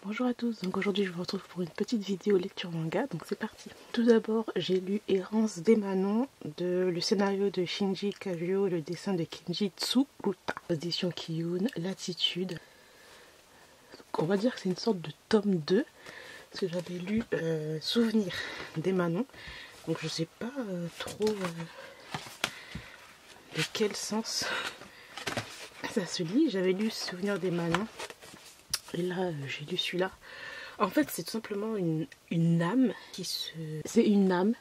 Bonjour à tous, donc aujourd'hui je vous retrouve pour une petite vidéo lecture manga, donc c'est parti. Tout d'abord j'ai lu Errance des Manons, le scénario de Shinji Kagyo, le dessin de Kenji Tsuruta, édition Kiyun, Latitude. Donc on va dire que c'est une sorte de tome 2, parce que j'avais lu Souvenir des Manons, donc je sais pas trop de quel sens ça se lit. J'avais lu Souvenir des Manons, et là j'ai lu celui-là. En fait, c'est tout simplement une âme qui se... C'est une âme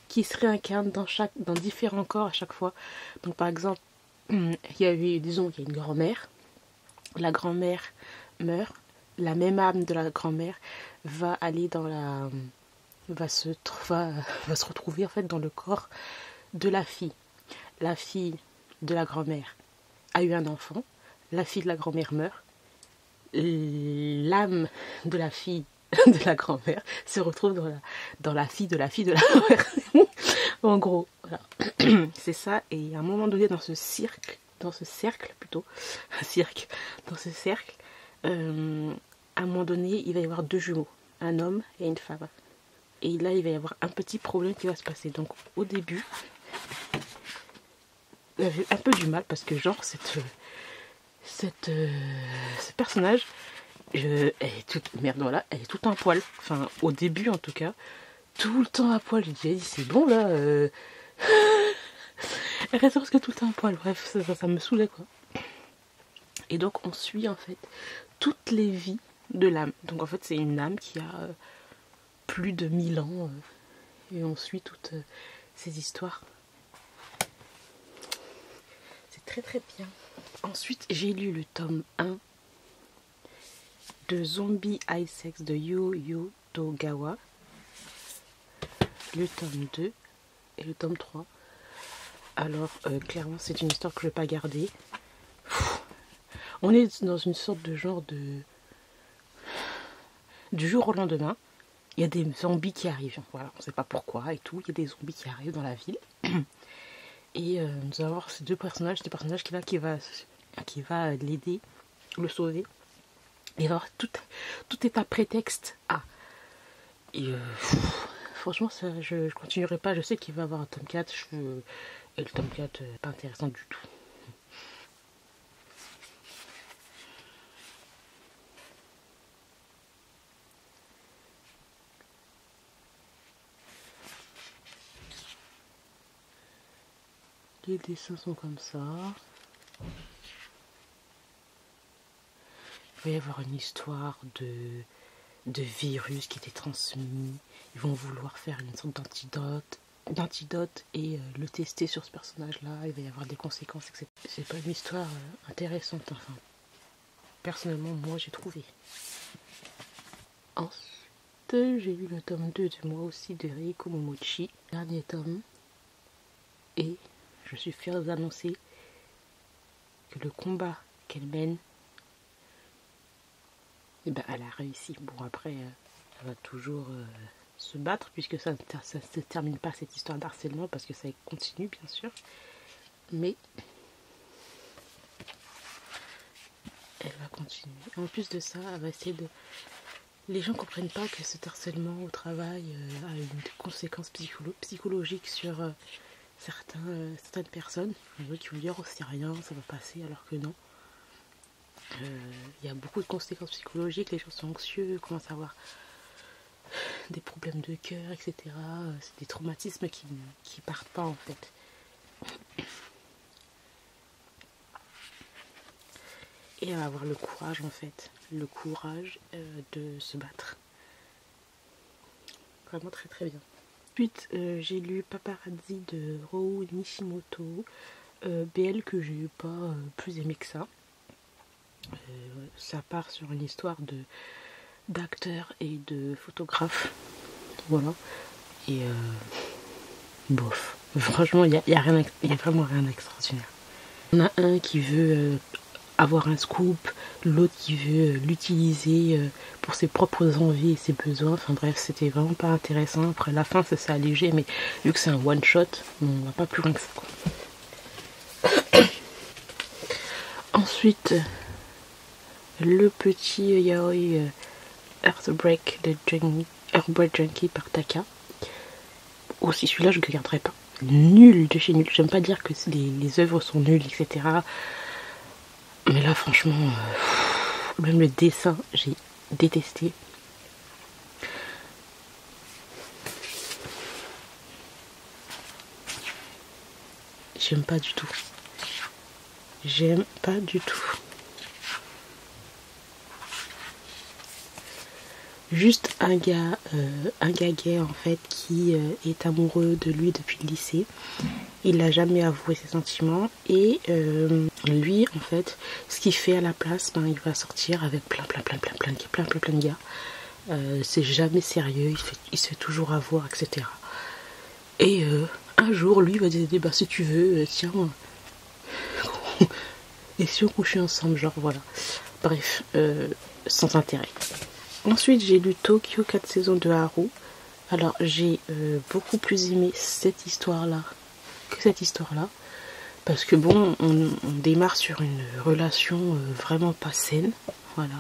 qui se réincarne dans différents corps à chaque fois. Donc par exemple, il y avait, disons qu'il y a une grand-mère. La grand-mère meurt. La même âme de la grand-mère va aller dans la... va se retrouver en fait dans le corps de la fille. La fille de la grand-mère a eu un enfant. La fille de la grand-mère meurt. L'âme de la fille de la grand-mère se retrouve dans la fille de la grand-mère. En gros, voilà. C'est ça. Et à un moment donné dans ce cercle, à un moment donné, il va y avoir deux jumeaux, un homme et une femme. Et là, il va y avoir un petit problème qui va se passer. Donc au début, j'ai un peu du mal parce que genre ce personnage, elle est toute merde, voilà, elle est tout un poil. Enfin, au début en tout cas, tout le temps à poil. J'ai dit c'est bon là. Elle reste presque tout le temps à poil. Bref, ça me saoulait quoi. Et donc on suit en fait toutes les vies de l'âme. Donc en fait c'est une âme qui a plus de 1000 ans et on suit toutes ces histoires. C'est très très bien. Ensuite j'ai lu le tome 1 de Zombie High Sex de Yu Togawa, le tome 2 et le tome 3. Alors clairement c'est une histoire que je ne vais pas garder. On est dans une sorte de genre de... Du jour au lendemain, il y a des zombies qui arrivent. Voilà, on ne sait pas pourquoi et tout. Il y a des zombies qui arrivent dans la ville. Et nous allons voir ces deux personnages qui va l'aider, le sauver. Et alors tout est un prétexte à. Et franchement, ça, je continuerai pas. Je sais qu'il va y avoir un tome 4. Et le tome 4, pas intéressant du tout. Les dessins sont comme ça. Il va y avoir une histoire de virus qui était transmis. Ils vont vouloir faire une sorte d'antidote et le tester sur ce personnage-là. Il va y avoir des conséquences, etc. C'est pas une histoire intéressante, enfin. Personnellement, moi, j'ai trouvé. Ensuite, j'ai lu le tome 2 de moi aussi de Reiko Momochi. Dernier tome. Et je suis fière d'annoncer que le combat qu'elle mène, eh ben, elle a réussi. Bon, après, elle va toujours se battre, puisque ça ne se termine pas cette histoire d'harcèlement, parce que ça continue, bien sûr. Mais elle va continuer. En plus de ça, elle va essayer de... Les gens ne comprennent pas que cet harcèlement au travail a une conséquence psychologique sur certaines personnes. Il y en a qui vont dire oh c'est rien, ça va passer, alors que non. Il y a beaucoup de conséquences psychologiques, les gens sont anxieux, commencent à avoir des problèmes de cœur, etc. C'est des traumatismes qui partent pas en fait. Et elle va avoir le courage en fait, de se battre. Vraiment très très bien. Ensuite j'ai lu Paparazzi de Rou Nishimoto, BL que j'ai pas plus aimé que ça. Ça part sur une histoire d'acteurs et de photographes, voilà, et bof, franchement il y a vraiment rien d'extraordinaire. On a un qui veut avoir un scoop, l'autre qui veut l'utiliser pour ses propres envies et ses besoins, enfin bref, c'était vraiment pas intéressant. Après la fin ça s'est allégé, mais vu que c'est un one shot, on va pas plus loin que ça quoi. Ensuite le petit yaoi Heartbreak Junkie par Taka. Aussi celui-là je ne le garderai pas. Nul de chez nul. J'aime pas dire que les œuvres sont nulles, etc. Mais là franchement, même le dessin, j'ai détesté. J'aime pas du tout. J'aime pas du tout. Juste un gars gay en fait qui est amoureux de lui depuis le lycée. Il n'a jamais avoué ses sentiments et lui en fait ce qu'il fait à la place, ben, il va sortir avec plein de gars. C'est jamais sérieux, il se fait toujours avoir, etc. Et un jour lui va dire bah si tu veux tiens et si on couchait ensemble, genre voilà. Bref, sans intérêt. Ensuite j'ai lu Tokyo 4 saisons de Haru. Alors j'ai beaucoup plus aimé cette histoire là que cette histoire là, parce que bon on démarre sur une relation vraiment pas saine. Voilà,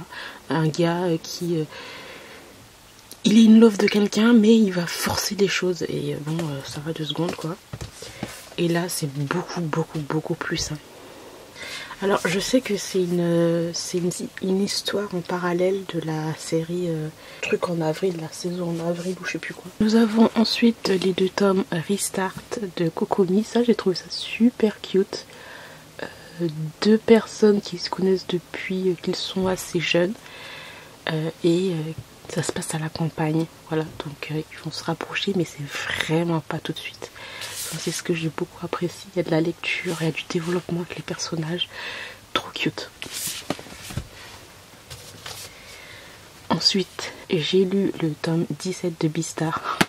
un gars qui il est in love de quelqu'un mais il va forcer des choses et bon ça va 2 secondes quoi. Et là c'est beaucoup plus sain. Alors je sais que c'est une histoire en parallèle de la série truc en avril, la saison en avril ou je sais plus quoi. Nous avons ensuite les 2 tomes Restart de Kokomi, ça j'ai trouvé ça super cute. 2 personnes qui se connaissent depuis qu'ils sont assez jeunes et ça se passe à la campagne, voilà, donc ils vont se rapprocher mais c'est vraiment pas tout de suite. C'est ce que j'ai beaucoup apprécié, il y a de la lecture, il y a du développement avec les personnages, trop cute. Ensuite, j'ai lu le tome 17 de Beastars.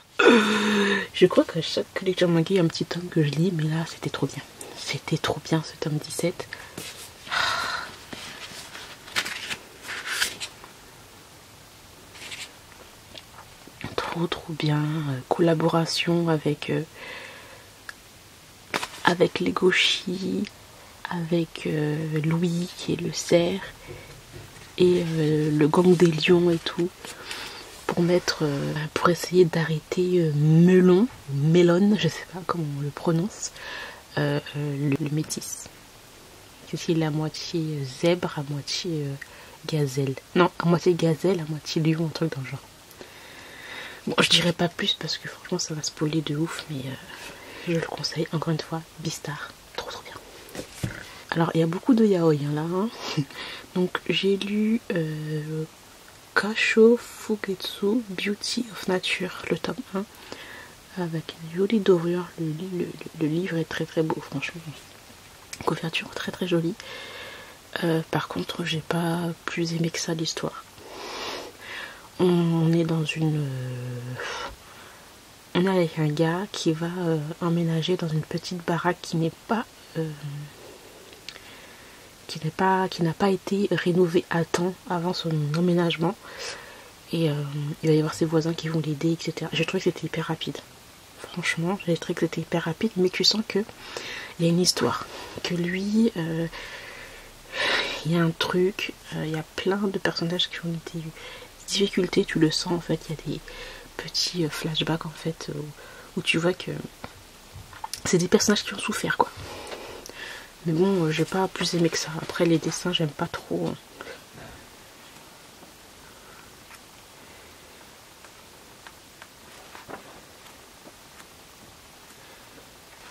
Je crois que chaque lecture manga, il y a un petit tome que je lis, mais là, c'était trop bien. C'était trop bien ce tome 17. Trop bien. Collaboration avec Legoshi, avec Louis qui est le cerf et le gang des lions et tout pour essayer d'arrêter Melon, je sais pas comment on le prononce, le métis. Il est à moitié zèbre, à moitié gazelle. Non, à moitié gazelle, à moitié lion, un truc dans le genre. Bon, je dirais pas plus parce que franchement ça va spoiler de ouf, mais je le conseille encore une fois, Beastars, trop bien. Alors il y a beaucoup de yaoi là, hein. Donc j'ai lu Kasho Fugetsu Beauty of Nature, le tome 1, avec une jolie dorure. Le livre est très beau, franchement. Couverture très jolie. Par contre, j'ai pas plus aimé que ça l'histoire. On est dans une... on est avec un gars qui va emménager dans une petite baraque qui n'est pas... qui n'a pas été rénovée à temps avant son emménagement. Et il va y avoir ses voisins qui vont l'aider, etc. J'ai trouvé que c'était hyper rapide. Franchement, j'ai trouvé que c'était hyper rapide, mais tu sens que il y a une histoire. Que lui, il y a un truc, il y a plein de personnages qui ont des difficultés, tu le sens en fait. Il y a des petits flashbacks en fait, où tu vois que c'est des personnages qui ont souffert quoi. Mais bon, j'ai pas plus aimé que ça. Après les dessins, j'aime pas trop.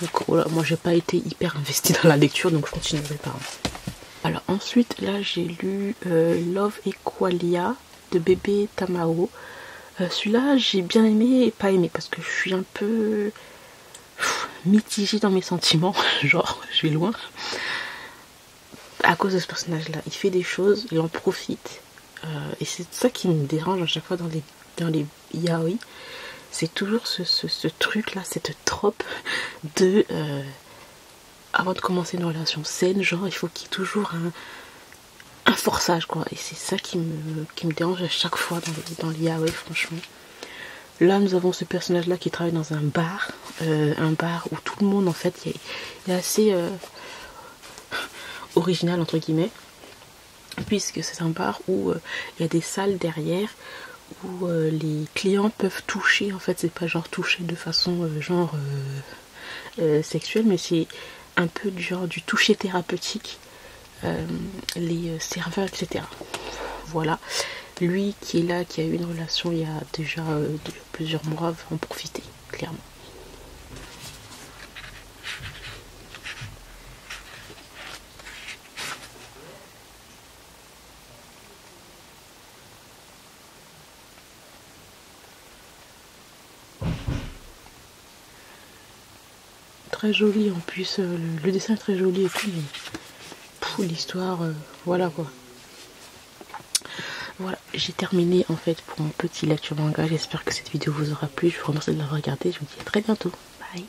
Donc voilà, moi j'ai pas été hyper investie dans la lecture, donc je continuerai pas. Alors ensuite, là j'ai lu Love Equalia de Bébé Tamao. Celui-là j'ai bien aimé et pas aimé parce que je suis un peu mitigée dans mes sentiments. Genre, je vais loin. À cause de ce personnage-là, il fait des choses, il en profite. Et c'est ça qui me dérange à chaque fois dans les yaoi. C'est toujours ce truc là, cette trope de avant de commencer une relation saine, genre il faut qu'il y ait toujours un forçage quoi. Et c'est ça qui me dérange à chaque fois dans les yaoi, franchement. Là nous avons ce personnage là qui travaille dans un bar où tout le monde en fait il est assez original entre guillemets, puisque c'est un bar où il y a des salles derrière où les clients peuvent toucher, en fait c'est pas genre toucher de façon sexuelle, mais c'est un peu du genre du toucher thérapeutique, les serveurs, etc. Voilà, lui qui est là, qui a eu une relation il y a déjà plusieurs mois, va en profiter, clairement. Très joli en plus, le dessin est très joli et puis l'histoire, voilà quoi. Voilà, j'ai terminé en fait pour mon petit lecture manga. J'espère que cette vidéo vous aura plu. Je vous remercie de l'avoir regardé. Je vous dis à très bientôt. Bye.